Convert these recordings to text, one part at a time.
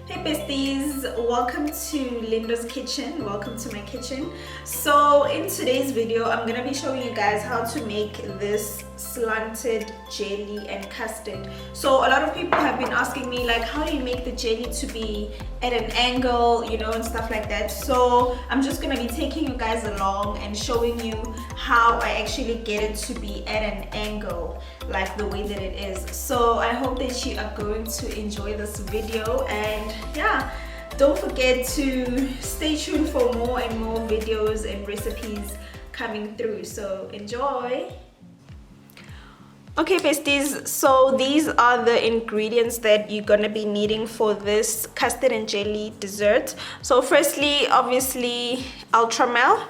Hey besties, welcome to Leendo's kitchen. Welcome to my kitchen. So in today's video I'm gonna be showing you guys how to make this slanted jelly and custard. So a lot of people have been asking me like, how do you make the jelly to be at an angle, you know, and stuff like that. So I'm just gonna be taking you guys along and showing you how I actually get it to be at an angle, like the way that it is. So I hope that you are going to enjoy this video, and yeah, don't forget to stay tuned for more and more videos and recipes coming through. So enjoy. Okay besties, so these are the ingredients that you're gonna be needing for this custard and jelly dessert. So firstly, obviously Ultramel,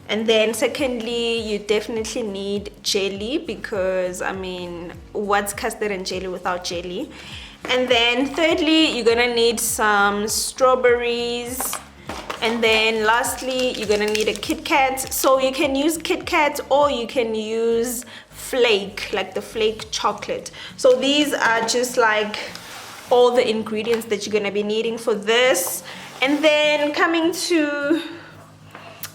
and then secondly you definitely need jelly, because I mean, what's custard and jelly without jelly? And then thirdly, you're gonna need some strawberries, and then lastly you're gonna need a KitKat. So you can use KitKat or you can use Flake, like the Flake chocolate. So these are just like all the ingredients that you're gonna be needing for this. And then coming to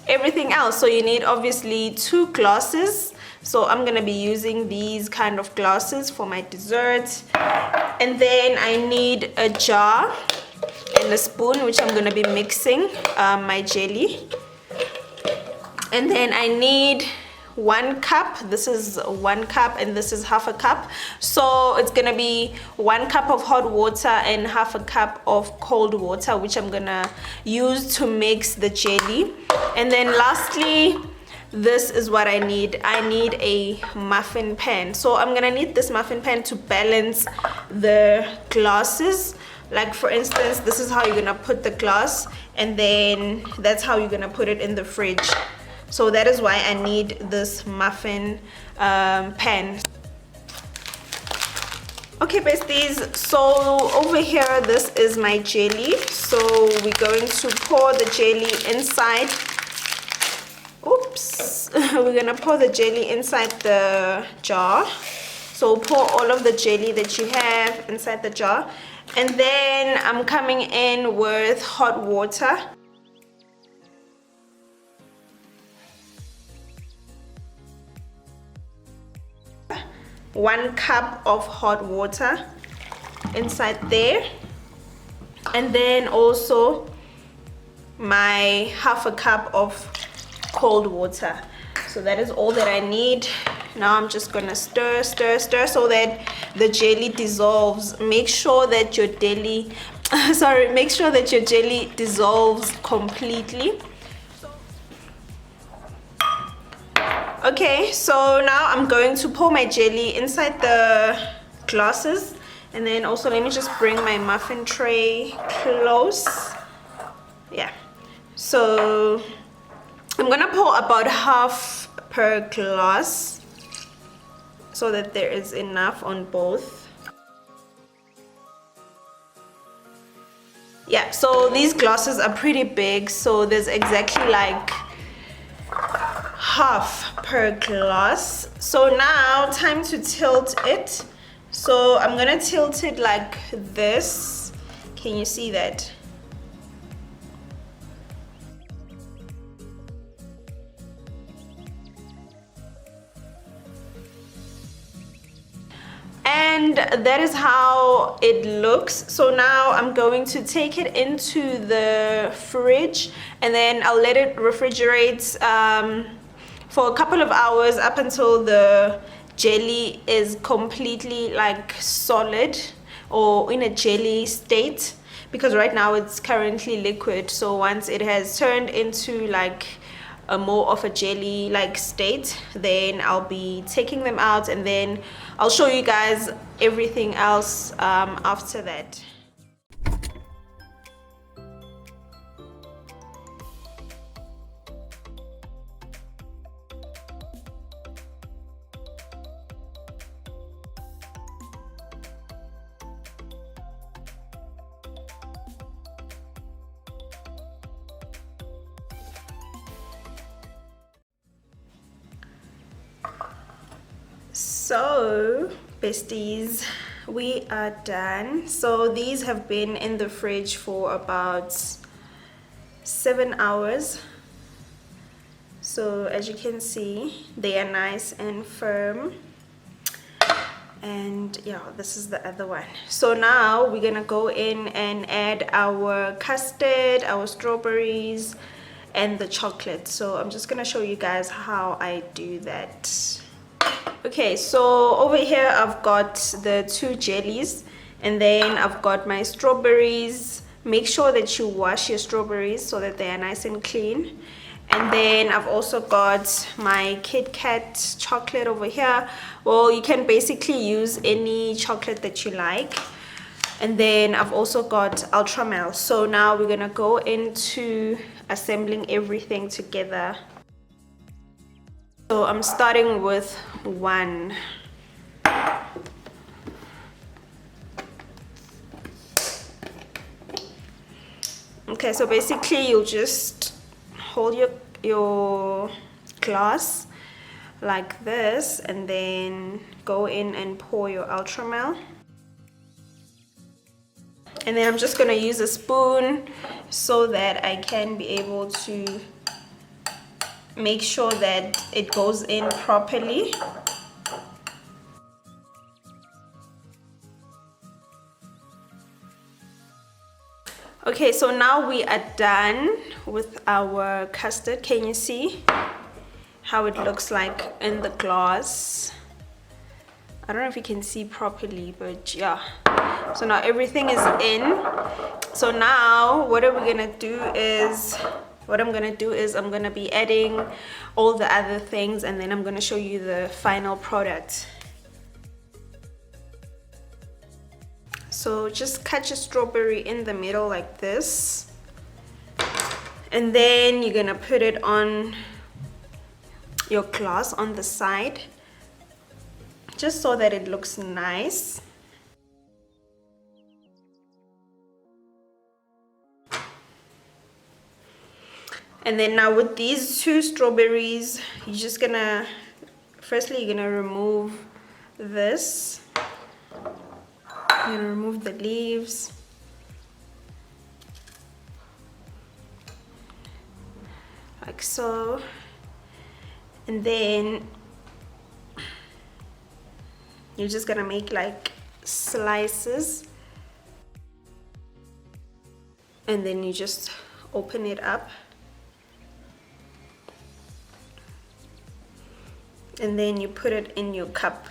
everything else, so you need obviously 2 glasses. So I'm gonna be using these kind of glasses for my dessert. And then I need a jar and a spoon, which I'm gonna be mixing my jelly. And then I need 1 cup. This is 1 cup and this is half a cup. So it's gonna be 1 cup of hot water and half a cup of cold water, which I'm gonna use to mix the jelly. And then lastly, this is what I need. I need a muffin pan. So I'm gonna need this muffin pan to balance the glasses. Like for instance, this is how you're gonna put the glass, and then that's how you're gonna put it in the fridge. So that is why I need this muffin pan. Okay besties, so over here this is my jelly. So we're going to pour the jelly inside. Oops. We're gonna pour the jelly inside the jar. So pour all of the jelly that you have inside the jar. And then I'm coming in with hot water. One cup of hot water inside there, and then also my half a cup of cold water. So that is all that I need. Now I'm just gonna stir so that the jelly dissolves. Make sure that your jelly make sure that your jelly dissolves completely. Okay, so now I'm going to pour my jelly inside the glasses, and then also let me just bring my muffin tray close. Yeah, so I'm gonna pour about half per glass so that there is enough on both. Yeah, so these glasses are pretty big, so there's exactly like half per glass. So now time to tilt it. So I'm gonna tilt it like this. Can you see that? And that is how it looks. So now I'm going to take it into the fridge, and then I'll let it refrigerate for a couple of hours, up until the jelly is completely like solid or in a jelly state, because right now it's currently liquid. So once it has turned into like a more of a jelly like state, then I'll be taking them out, and then I'll show you guys everything else after that. So besties, we are done. So these have been in the fridge for about 7 hours. So as you can see, they are nice and firm. And yeah, this is the other one. So now we're gonna go in and add our custard, our strawberries, and the chocolate. So I'm just gonna show you guys how I do that. Okay, so over here I've got the 2 jellies, and then I've got my strawberries. Make sure that you wash your strawberries so that they are nice and clean. And then I've also got my KitKat chocolate over here. Well, you can basically use any chocolate that you like. And then I've also got Ultramel. So now we're gonna go into assembling everything together. So I'm starting with 1. Okay, so basically you'll just hold your glass like this, and then go in and pour your Ultramel. And then I'm just gonna use a spoon so that I can be able to make sure that it goes in properly. Okay, so now we are done with our custard. Can you see how it looks like in the glass? I don't know if you can see properly, but yeah. So now everything is in. So now what I'm gonna do is I'm gonna be adding all the other things, and then I'm gonna show you the final product. So just cut your strawberry in the middle like this, and then you're gonna put it on your glass on the side, just so that it looks nice. And then now with these 2 strawberries, you're just gonna, firstly you're gonna remove this. You're gonna remove the leaves. Like so. And then you're just gonna make like slices. And then you just open it up. And then you put it in your cup,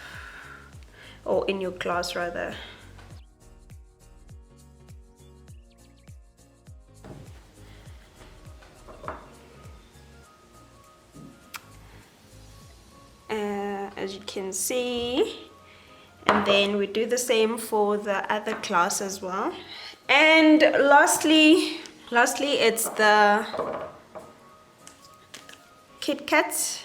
or in your glass rather. As you can see, and then we do the same for the other glass as well. And lastly it's the KitKat.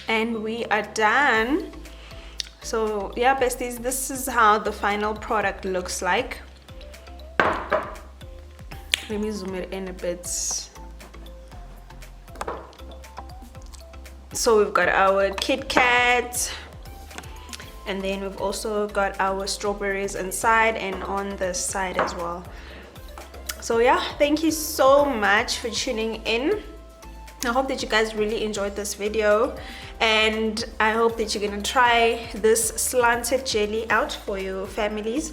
And we are done. So yeah, besties, this is how the final product looks like. Let me zoom it in a bit. So we've got our KitKat, and then we've also got our strawberries inside and on the side as well. So yeah, thank you so much for tuning in. I hope that you guys really enjoyed this video, and I hope that you're gonna try this slanted jelly out for your families,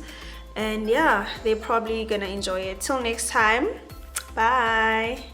and yeah, they're probably gonna enjoy it. Till next time, bye.